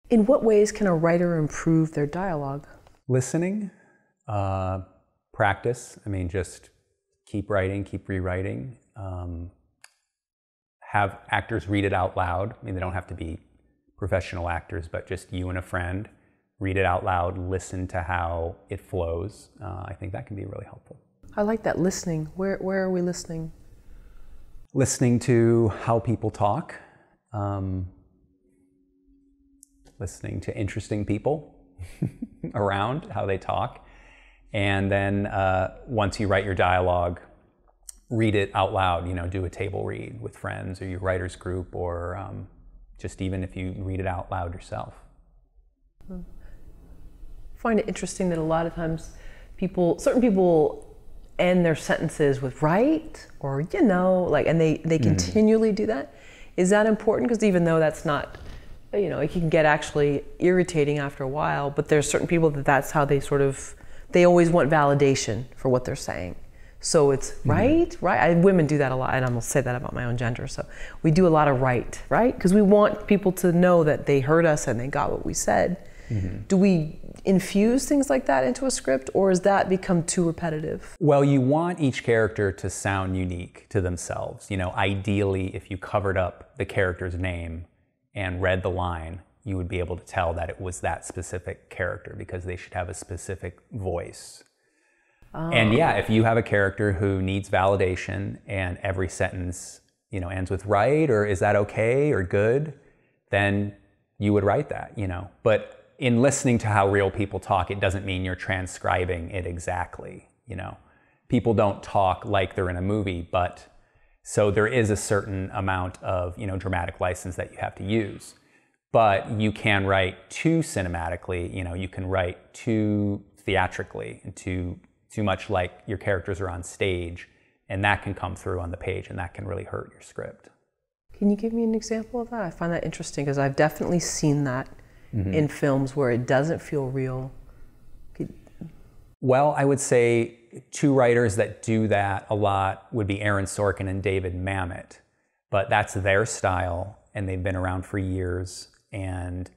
In what ways can a writer improve their dialogue? Listening, practice. I mean, just keep writing, keep rewriting. Have actors read it out loud. I mean, they don't have to be professional actors, but just you and a friend, read it out loud, listen to how it flows. I think that can be really helpful. I like that, listening. Where are we listening? Listening to how people talk, listening to interesting people around, how they talk. And then once you write your dialogue, read it out loud, you know, do a table read with friends or your writer's group, or just even if you read it out loud yourself. I find it interesting that a lot of times certain people end their sentences with right, or you know, like, and they continually do that. Is that important? Because even though that's not, you know, it can get actually irritating after a while, but there's certain people that's how they they always want validation for what they're saying. So it's right. Women do that a lot, and I'm gonna say that about my own gender. So we do a lot of right? Because we want people to know that they heard us and they got what we said. Do we infuse things like that into a script, or has that become too repetitive? Well, you want each character to sound unique to themselves. You know, ideally, if you covered up the character's name and read the line, you would be able to tell that it was that specific character, because they should have a specific voice. And yeah, if you have a character who needs validation and every sentence, you know, ends with right, or is that okay, or good, then you would write that, you know. But in listening to how real people talk, it doesn't mean you're transcribing it exactly, you know. People don't talk like they're in a movie, but so there is a certain amount of, you know, dramatic license that you have to use. But you can write too cinematically, you know, you can write too theatrically and too much like your characters are on stage, and that can come through on the page, and that can really hurt your script. Can you give me an example of that? I find that interesting, because I've definitely seen that in films where it doesn't feel real. Well, I would say two writers that do that a lot would be Aaron Sorkin and David Mamet, but that's their style, and they've been around for years, and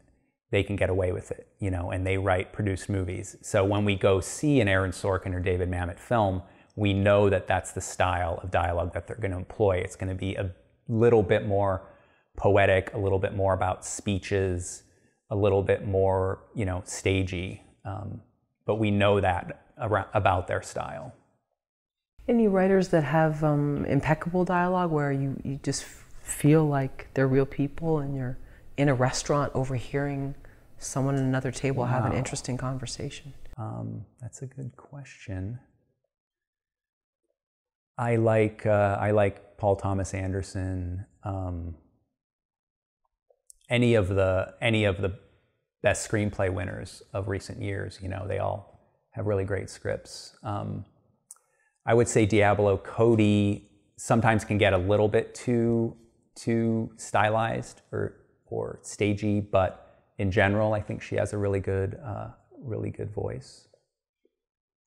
they can get away with it, you know, and they write produced movies. So when we go see an Aaron Sorkin or David Mamet film, we know that that's the style of dialogue that they're going to employ. It's going to be a little bit more poetic, a little bit more about speeches, a little bit more, you know, stagey. But we know that about their style. Any writers that have impeccable dialogue where you just feel like they're real people and you're in a restaurant overhearing someone at another table have an interesting conversation? That's a good question. I like Paul Thomas Anderson. Any of the best screenplay winners of recent years, you know, they all have really great scripts. I would say Diablo Cody sometimes can get a little bit too stylized or stagey, but in general, I think she has a really good voice.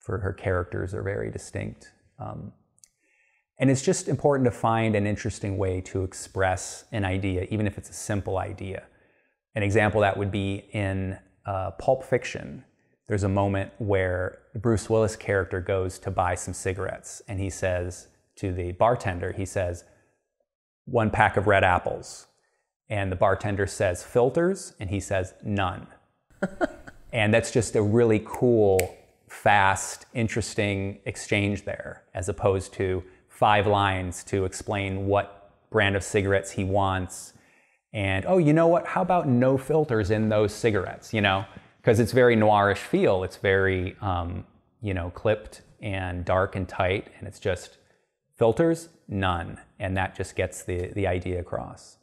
Her characters are very distinct. And it's just important to find an interesting way to express an idea, even if it's a simple idea. An example that would be in Pulp Fiction. There's a moment where the Bruce Willis character goes to buy some cigarettes, and he says to the bartender, he says, "1 pack of red apples." And the bartender says, "Filters?" And he says, "None." And that's just a really cool, fast, interesting exchange there, as opposed to 5 lines to explain what brand of cigarettes he wants. And, oh, you know what? How about no filters in those cigarettes, you know? Because it's very noirish feel. It's very, you know, clipped and dark and tight. And it's just filters, none. And that just gets the idea across.